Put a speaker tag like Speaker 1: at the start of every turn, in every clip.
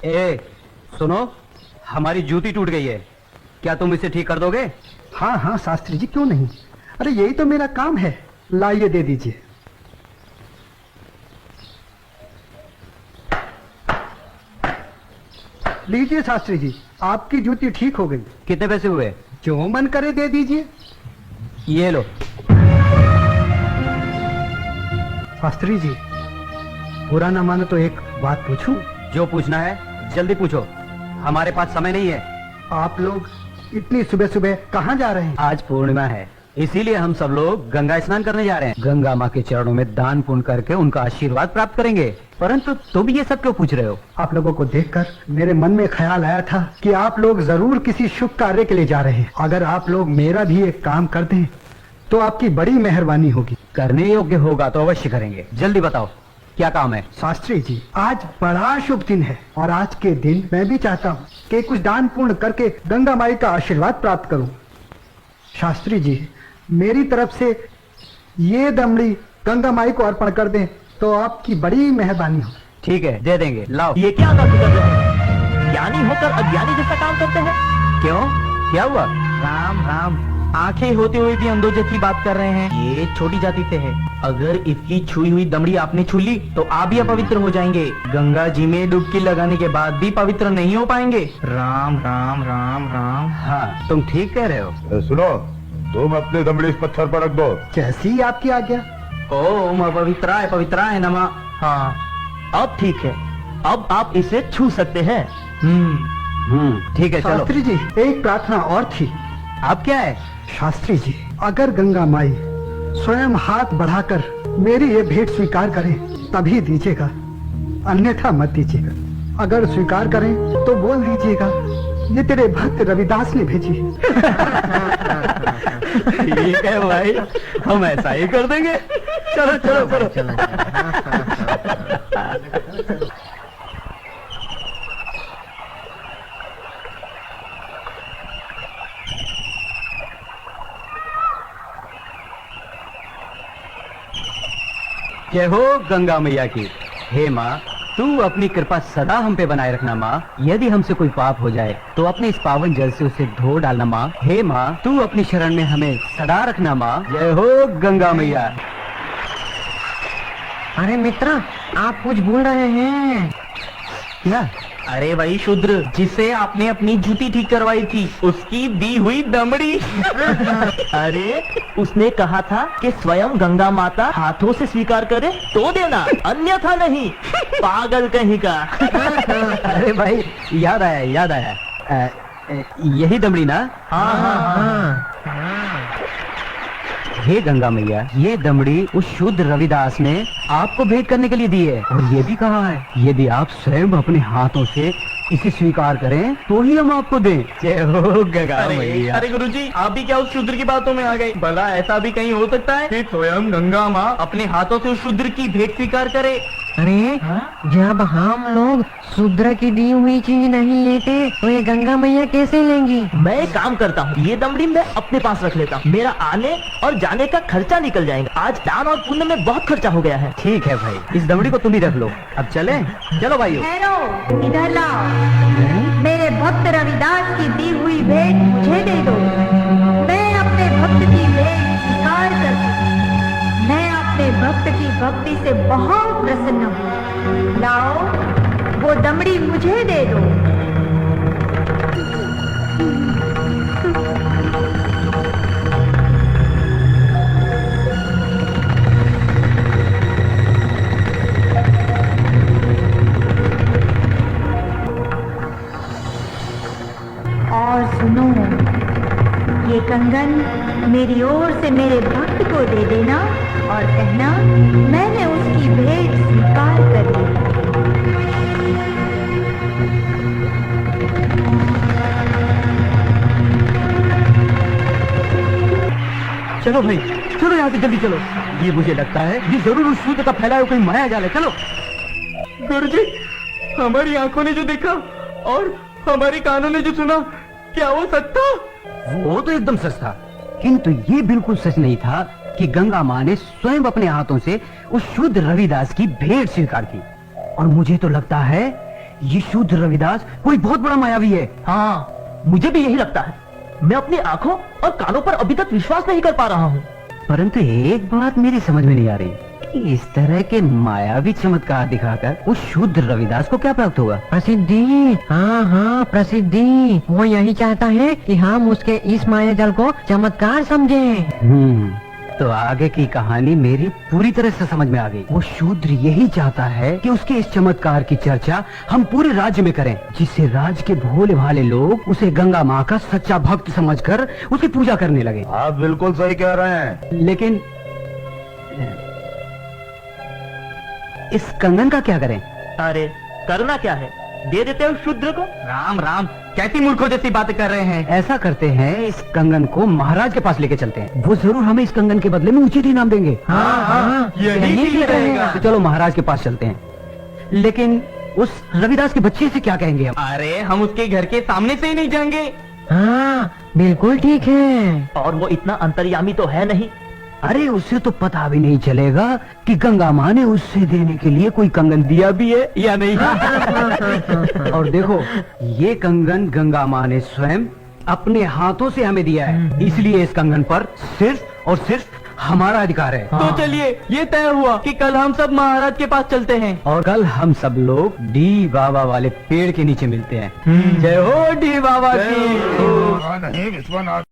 Speaker 1: ए, सुनो, हमारी जूती टूट गई है, क्या तुम इसे ठीक कर दोगे?
Speaker 2: हाँ हाँ शास्त्री जी, क्यों नहीं। अरे यही तो मेरा काम है। लाइए दे दीजिए। लीजिए शास्त्री जी, आपकी जूती ठीक हो गई।
Speaker 1: कितने पैसे हुए?
Speaker 2: जो मन करे दे दीजिए।
Speaker 1: ये लो।
Speaker 2: शास्त्री जी, बुरा ना मानो तो एक बात पूछूं?
Speaker 1: जो पूछना है जल्दी पूछो, हमारे पास समय नहीं है।
Speaker 2: आप लोग इतनी सुबह सुबह कहाँ जा रहे हैं?
Speaker 1: आज पूर्णिमा है, इसीलिए हम सब लोग गंगा स्नान करने जा रहे हैं। गंगा माँ के चरणों में दान पुण्य करके उनका आशीर्वाद प्राप्त करेंगे। परंतु तुम ये सब क्यों पूछ रहे हो?
Speaker 2: आप लोगों को देखकर मेरे मन में ख्याल आया था कि आप लोग जरूर किसी शुभ कार्य के लिए जा रहे हैं। अगर आप लोग मेरा भी एक काम कर दें तो आपकी बड़ी मेहरबानी होगी।
Speaker 1: करने योग्य होगा तो अवश्य करेंगे। जल्दी बताओ क्या काम है?
Speaker 2: शास्त्री जी, आज बड़ा शुभ दिन है और आज के दिन मैं भी चाहता हूँ कि कुछ दान पुण्य करके गंगा माई का आशीर्वाद प्राप्त करूँ। शास्त्री जी, मेरी तरफ से ये दमड़ी गंगा माई को अर्पण कर दें तो आपकी बड़ी मेहरबानी हो।
Speaker 1: ठीक है, दे देंगे। लाओ।
Speaker 3: ये क्या बात कर रहे हैं? ज्ञानी होकर अज्ञानी जैसा काम करते हैं।
Speaker 1: क्यों, क्या हुआ?
Speaker 3: राम राम, आंखें होते हुए भी अंधों जैसी बात कर रहे हैं। ये छोटी जाति से है। अगर इसकी छुई हुई दमड़ी आपने छू ली तो आप भी अपवित्र हो जाएंगे। गंगा जी में डुबकी लगाने के बाद भी पवित्र नहीं हो पाएंगे। राम राम राम राम।
Speaker 1: हाँ, तुम ठीक कह रहे हो।
Speaker 4: सुनो, तुम अपनी दमड़ी इस पत्थर पर रख दो।
Speaker 2: जैसी आपकी आज्ञा।
Speaker 3: ओम पवित्राय नमः। हाँ, अब ठीक है, अब आप इसे छू सकते हैं।
Speaker 1: ठीक है, चलो।
Speaker 2: शास्त्री जी, एक प्रार्थना और थी।
Speaker 1: अब क्या है?
Speaker 2: शास्त्री जी, अगर गंगा माई स्वयं हाथ बढ़ाकर मेरी ये भेंट स्वीकार करें तभी दीजिएगा, अन्यथा मत दीजिएगा। अगर स्वीकार करें तो बोल दीजिएगा ये तेरे भक्त रविदास ने भेजी।
Speaker 1: ठीक है भाई, हम ऐसा ही कर देंगे। चलो चलो चलो। जय हो गंगा मैया की। हे माँ, तू अपनी कृपा सदा हम पे बनाए रखना माँ। यदि हमसे कोई पाप हो जाए तो अपने इस पावन जल से उसे धो डालना माँ। हे माँ, तू अपनी शरण में हमें सदा रखना माँ। जय हो गंगा मैया।
Speaker 3: अरे मित्र, आप कुछ भूल रहे हैं।
Speaker 1: क्या?
Speaker 3: अरे वही शूद्र जिसे आपने अपनी जूती ठीक करवाई थी, उसकी दी हुई दमड़ी। अरे उसने कहा था कि स्वयं गंगा माता हाथों से स्वीकार करे तो देना, अन्यथा नहीं। पागल कहीं का।
Speaker 1: अरे भाई, याद आया। यही दमड़ी ना?
Speaker 3: हाँ।
Speaker 1: हे गंगा मैया, ये दमड़ी उस शुद्ध रविदास ने आपको भेंट करने के लिए दी है और ये भी कहा है यदि आप स्वयं अपने हाथों से इसे स्वीकार करें तो ही हम आपको दें। जय हो गंगा मैया।
Speaker 3: अरे गुरुजी, आप भी क्या उस शूद्र की बातों में आ गए? भला ऐसा भी कहीं हो सकता है कि स्वयं गंगा माँ अपने हाथों से उस शूद्र की भेंट स्वीकार करे?
Speaker 5: अरे जब हम लोग शूद्र की दी हुई चीज नहीं लेते तो ये गंगा मैया कैसे लेंगी?
Speaker 3: मैं एक काम करता हूँ, ये दमड़ी मैं अपने पास रख लेता हूँ। मेरा आने और जाने का खर्चा निकल जाएगा। आज दान और पुण्य में बहुत खर्चा हो गया है।
Speaker 1: ठीक है भाई, इस दमड़ी को तुम ही रख लो। अब चले? चलो भाइयों।
Speaker 6: ठहरो, इधर लाओ। मेरे भक्त रविदास की दी हुई भेंट मुझे दे दो। मैं अपने भक्त की भेंट स्वीकार करती हूँ। मैं अपने भक्त की भक्ति से बहुत प्रसन्न हूँ। लाओ, वो दमड़ी मुझे दे दो। और सुनो, ये कंगन मेरी ओर से मेरे भक्त को दे देना और कहना मैंने उसकी भेंट स्वीकार कर ली।
Speaker 1: चलो भाई, चलो यहाँ से जल्दी चलो। ये मुझे लगता है ये जरूर उस सूत्र का फैलाया हुआ कोई माया जाल है। चलो।
Speaker 3: गुरुजी, हमारी आंखों ने जो देखा और हमारी कानों ने जो सुना, क्या वो सच था?
Speaker 1: वो तो एकदम सच था, किंतु ये बिल्कुल सच नहीं था कि गंगा माँ ने स्वयं अपने हाथों से उस शुद्ध रविदास की भेंट स्वीकार की। और मुझे तो लगता है ये शुद्ध रविदास कोई बहुत बड़ा मायावी है।
Speaker 3: हाँ, मुझे भी यही लगता है। मैं अपनी आंखों और कानों पर अभी तक विश्वास नहीं कर पा रहा हूँ।
Speaker 1: परंतु एक बात मेरी समझ में नहीं आ रही कि इस तरह के मायावी चमत्कार दिखाकर उस शुद्ध रविदास को क्या प्राप्त होगा।
Speaker 5: प्रसिद्धि, हाँ हाँ प्रसिद्धि। वो यही चाहता है कि हम उसके इस माया जल को चमत्कार समझें।
Speaker 1: तो आगे की कहानी मेरी पूरी तरह से समझ में आ गई। वो शूद्र यही चाहता है कि उसके इस चमत्कार की चर्चा हम पूरे राज्य में करें, जिससे राज्य के भोले भाले लोग उसे गंगा माँ का सच्चा भक्त समझकर उसकी पूजा करने लगे।
Speaker 4: आप बिल्कुल सही कह रहे हैं।
Speaker 1: लेकिन इस कंगन का क्या करें?
Speaker 3: अरे करना क्या है, दे देते हो शूद्र को। राम राम, कैसी मूर्खों जैसी बातें कर रहे हैं।
Speaker 1: ऐसा करते हैं, इस कंगन को महाराज के पास लेके चलते हैं। वो जरूर हमें इस कंगन के बदले में उचित इनाम देंगे।
Speaker 3: हाँ, यही ठीक रहेगा।
Speaker 1: तो चलो महाराज के पास चलते हैं। लेकिन उस रविदास के बच्चे से क्या कहेंगे हम?
Speaker 3: अरे हम उसके घर के सामने से ही नहीं जाएंगे।
Speaker 5: हाँ बिल्कुल ठीक है।
Speaker 3: और वो इतना अंतर्यामी तो है नहीं।
Speaker 1: अरे उसे तो पता भी नहीं चलेगा कि गंगा माँ ने उससे देने के लिए कोई कंगन दिया भी है या नहीं। और देखो, ये कंगन गंगा माँ ने स्वयं अपने हाथों से हमें दिया है, इसलिए इस कंगन पर सिर्फ और सिर्फ हमारा अधिकार है।
Speaker 3: तो चलिए, ये तय हुआ कि कल हम सब महाराज के पास चलते हैं।
Speaker 1: और कल हम सब लोग डी बाबा वाले पेड़ के नीचे मिलते हैं। जय हो डी बाबा की।
Speaker 4: नहीं विश्वनाथ।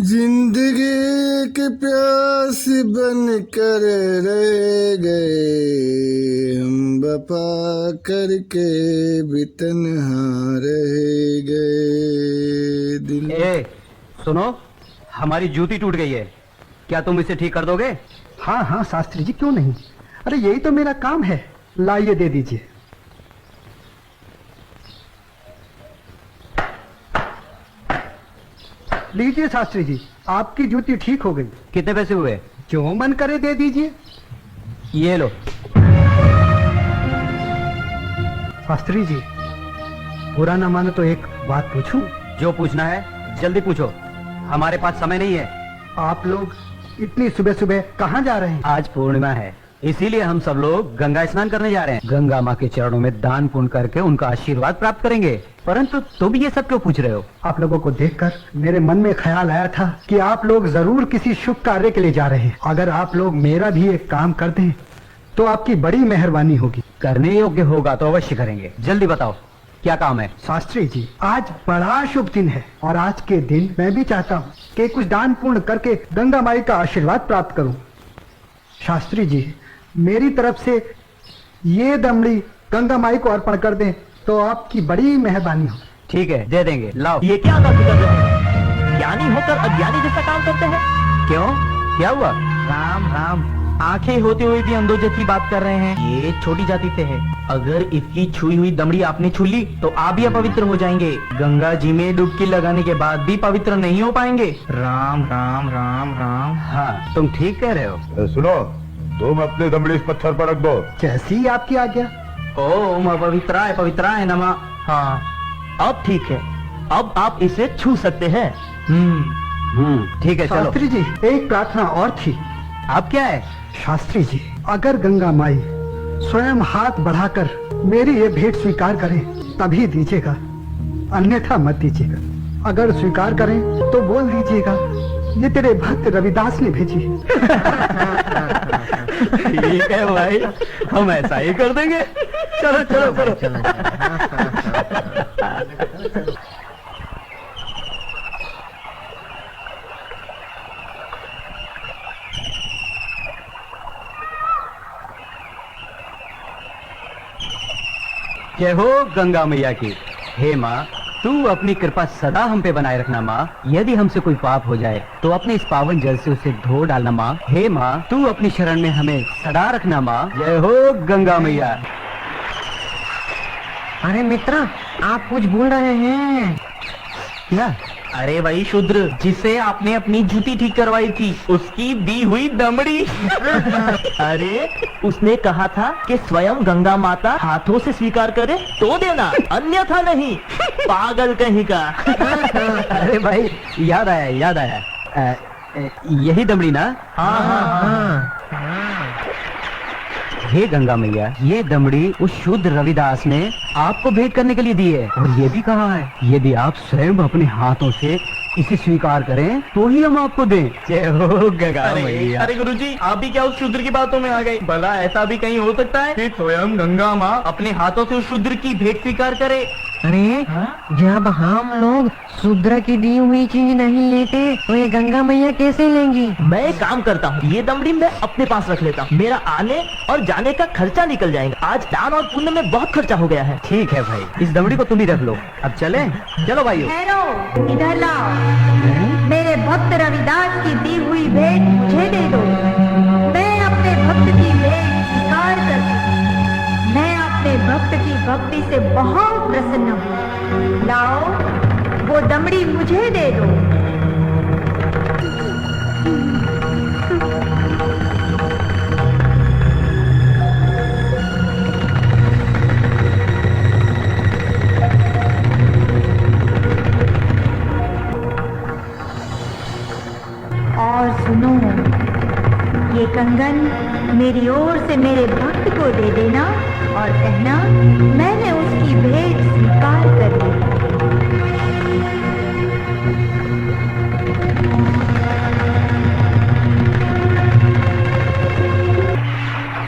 Speaker 7: जिंदगी की प्यास बन कर रह गए हम, वफा करके भी तन्हा रह गए दिल।
Speaker 1: सुनो, हमारी जूती टूट गई है, क्या तुम इसे ठीक कर दोगे?
Speaker 2: हाँ हाँ शास्त्री जी, क्यों नहीं। अरे यही तो मेरा काम है। लाइए दे दीजिए। लीजिए शास्त्री जी, आपकी जूती ठीक हो गई।
Speaker 1: कितने पैसे हुए?
Speaker 2: जो मन करे दे दीजिए।
Speaker 1: ये लो।
Speaker 2: शास्त्री जी, बुरा न मानो तो एक बात पूछूं?
Speaker 1: जो पूछना है जल्दी पूछो, हमारे पास समय नहीं है।
Speaker 2: आप लोग इतनी सुबह सुबह कहाँ जा रहे हैं?
Speaker 1: आज पूर्णिमा है, इसीलिए हम सब लोग गंगा स्नान करने जा रहे हैं। गंगा माँ के चरणों में दान पुण्य करके उनका आशीर्वाद प्राप्त करेंगे। परंतु तुम ये सब क्यों पूछ रहे हो?
Speaker 2: आप लोगों को देखकर मेरे मन में ख्याल आया था कि आप लोग जरूर किसी शुभ कार्य के लिए जा रहे हैं। अगर आप लोग मेरा भी एक काम कर दें तो आपकी बड़ी मेहरबानी होगी।
Speaker 1: करने योग्य होगा तो अवश्य करेंगे। जल्दी बताओ क्या काम है?
Speaker 2: शास्त्री जी, आज बड़ा शुभ दिन है और आज के दिन मैं भी चाहता हूँ कि कुछ दान पुण्य करके गंगा माई का आशीर्वाद प्राप्त करूँ। शास्त्री जी, मेरी तरफ से ये दमड़ी गंगा माई को अर्पण कर दें तो आपकी बड़ी मेहरबानी हो।
Speaker 1: ठीक है, दे देंगे। लाओ।
Speaker 3: ये क्या बात कर रहे हैं? ज्ञानी होकर अज्ञानी जैसा काम करते हैं।
Speaker 1: क्यों, क्या हुआ?
Speaker 3: राम राम, आंखें होते हुए भी अंधों जैसी बात कर रहे हैं। ये छोटी जाति से है। अगर इसकी छुई हुई दमड़ी आपने छू ली तो आप भी अपवित्र हो जाएंगे। गंगा जी में डुबकी लगाने के बाद भी पवित्र नहीं हो पाएंगे। राम राम राम राम।
Speaker 1: हाँ, तुम ठीक कह रहे हो।
Speaker 4: सुनो, तुम अपने दमड़ी इस पत्थर पर रख दो।
Speaker 2: जैसी आपकी आज्ञा।
Speaker 3: ओम पवित्राय नमः। हाँ, अब ठीक है, अब आप इसे छू सकते हैं।
Speaker 1: ठीक है, चलो।
Speaker 2: शास्त्री जी, एक प्रार्थना और थी।
Speaker 1: अब क्या है?
Speaker 2: शास्त्री जी, अगर गंगा माई स्वयं हाथ बढ़ाकर मेरी ये भेंट स्वीकार करें तभी दीजिएगा, अन्यथा मत दीजिएगा। अगर स्वीकार करें तो बोल दीजिएगा ये तेरे भक्त रविदास ने भेजी।
Speaker 1: ठीक है भाई, हम ऐसा ही कर देंगे। चलो चलो चलो। जय हो गंगा मैया की। हे माँ, तू अपनी कृपा सदा हम पे बनाए रखना माँ। यदि हमसे कोई पाप हो जाए तो अपने इस पावन जल से उसे धो डालना माँ। हे माँ, तू अपनी शरण में हमें सदा रखना माँ। जय हो गंगा मैया।
Speaker 5: अरे मित्र, आप कुछ बोल रहे हैं
Speaker 1: क्या?
Speaker 3: अरे वही शूद्र जिसे आपने अपनी जूती ठीक करवाई थी, उसकी दी हुई दमड़ी। अरे उसने कहा था कि स्वयं गंगा माता हाथों से स्वीकार करे तो देना, अन्यथा नहीं। पागल कहीं का।
Speaker 1: अरे भाई, याद आया। यही दमड़ी ना?
Speaker 3: हाँ हाँ हाँ।
Speaker 1: हे गंगा मैया, ये दमड़ी उस शुद्ध रविदास ने आपको भेंट करने के लिए दी है और ये भी कहा है यदि आप स्वयं अपने हाथों से इसे स्वीकार करें तो ही हम आपको दें। जय हो गंगा मैया।
Speaker 3: अरे गुरुजी, आप भी क्या उस शूद्र की बातों में आ गए? भला ऐसा भी कहीं हो सकता है कि स्वयं गंगा माँ अपने हाथों से उस शूद्र की भेंट स्वीकार करे?
Speaker 5: अरे जब हम लोग शूद्र की दी हुई चीज नहीं लेते तो ये गंगा मैया कैसे लेंगी?
Speaker 3: मैं एक काम करता हूँ, ये दमड़ी मैं अपने पास रख लेता हूँ, मेरा आने और जाने का खर्चा निकल जाएगा। आज दान और पुण्य में बहुत खर्चा हो गया है।
Speaker 1: ठीक है भाई, इस दमड़ी को तुम ही रख लो। अब चले, चलो भाइयों।
Speaker 6: ठहरो, इधर लाओ। मेरे भक्त रविदास की दी हुई भेंट मुझे दे दो। मैं अपने भक्त की भेंट स्वीकार करती हूँ। मैं अपने भक्त की भक्ति से बहुत प्रसन्न हूँ। लाओ, वो दमड़ी मुझे दे दो। और सुनो, ये कंगन मेरी ओर से मेरे भक्त को दे देना और कहना मैंने उसकी भेंट स्वीकार कर ली।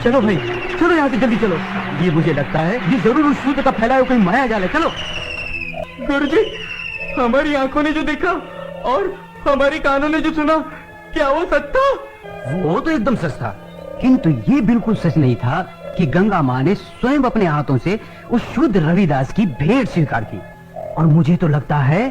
Speaker 1: चलो भाई, चलो यहाँ से जल्दी चलो। ये मुझे लगता है ये जरूर उस शूद्र का फैलाया हुआ कोई माया जाल है। चलो।
Speaker 3: गुरुजी, हमारी आंखों ने जो देखा और हमारी कानों ने जो सुना, क्या वो सच था?
Speaker 1: वो तो एकदम सच था, किंतु ये बिल्कुल सच नहीं था कि गंगा माँ ने स्वयं अपने हाथों से उस शुद्ध रविदास की भेंट स्वीकार की। और मुझे तो लगता है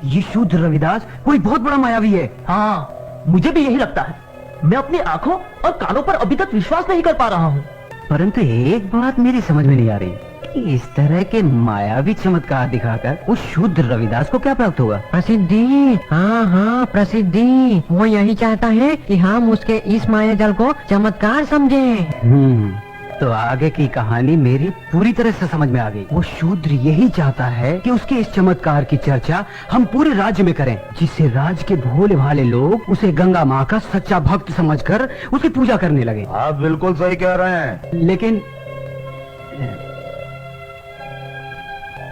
Speaker 1: ये शुद्ध रविदास कोई बहुत बड़ा मायावी है।
Speaker 3: हाँ, मुझे भी यही लगता है। मैं अपनी आंखों और कानों पर अभी तक विश्वास नहीं कर पा रहा हूँ।
Speaker 1: परंतु एक बात मेरी समझ में नहीं आ रही कि इस तरह के मायावी चमत्कार दिखाकर उस शुद्ध रविदास को क्या प्राप्त होगा?
Speaker 5: प्रसिद्धि। हाँ हाँ, प्रसिद्धि। वो यही चाहता है कि हम उसके इस माया जल को चमत्कार समझें।
Speaker 1: तो आगे की कहानी मेरी पूरी तरह से समझ में आ गई। वो शूद्र यही चाहता है कि उसके इस चमत्कार की चर्चा हम पूरे राज्य में करें, जिससे राज्य के भोले भाले लोग उसे गंगा माँ का सच्चा भक्त समझकर उसकी पूजा करने लगे।
Speaker 4: आप बिल्कुल सही कह रहे हैं।
Speaker 1: लेकिन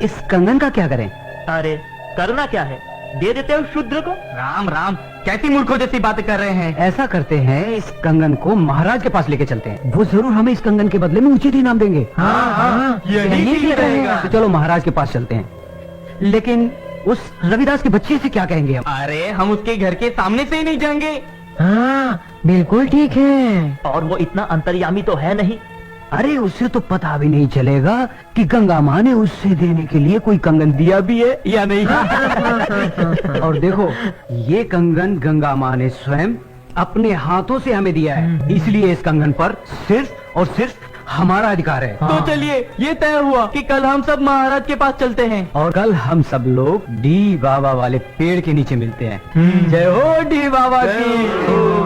Speaker 1: इस कंगन का क्या करें?
Speaker 3: अरे करना क्या है, दे देते हो शूद्र को। राम राम, कैसी मूर्खों जैसी बातें कर रहे हैं।
Speaker 1: ऐसा करते हैं, इस कंगन को महाराज के पास लेके चलते हैं। वो जरूर हमें इस कंगन के बदले में उचित इनाम देंगे।
Speaker 3: हाँ, यही ठीक रहेगा।
Speaker 1: तो चलो महाराज के पास चलते हैं। लेकिन उस रविदास के बच्चे से क्या कहेंगे हम?
Speaker 3: अरे हम उसके घर के सामने से ही नहीं जाएंगे।
Speaker 5: हाँ, बिल्कुल ठीक है।
Speaker 3: और वो इतना अंतर्यामी तो है नहीं।
Speaker 1: अरे उसे तो पता भी नहीं चलेगा कि गंगा माँ ने उससे देने के लिए कोई कंगन दिया भी है या नहीं। और देखो, ये कंगन गंगा माँ ने स्वयं अपने हाथों से हमें दिया है, इसलिए इस कंगन पर सिर्फ और सिर्फ हमारा अधिकार है।
Speaker 3: तो चलिए, ये तय हुआ कि कल हम सब महाराज के पास चलते हैं।
Speaker 1: और कल हम सब लोग डी बाबा वाले पेड़ के नीचे मिलते हैं। जय हो डी बाबा की।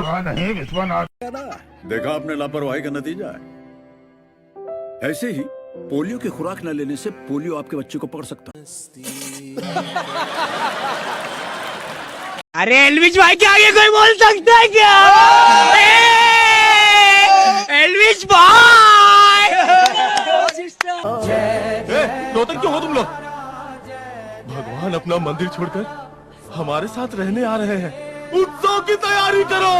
Speaker 4: हाँ, नहीं विश्वनाथ।
Speaker 8: देखा आपने लापरवाही का नतीजा है। ऐसे ही पोलियो की खुराक न लेने से पोलियो आपके बच्चे को पकड़ सकता है।
Speaker 9: अरे एल्विश भाई के आगे कोई बोल सकता है क्या? एल्विश भाई!
Speaker 10: रोते क्यों हो तुम लोग? भगवान अपना मंदिर छोड़कर हमारे साथ रहने आ रहे हैं। उत्सव की तैयारी करो।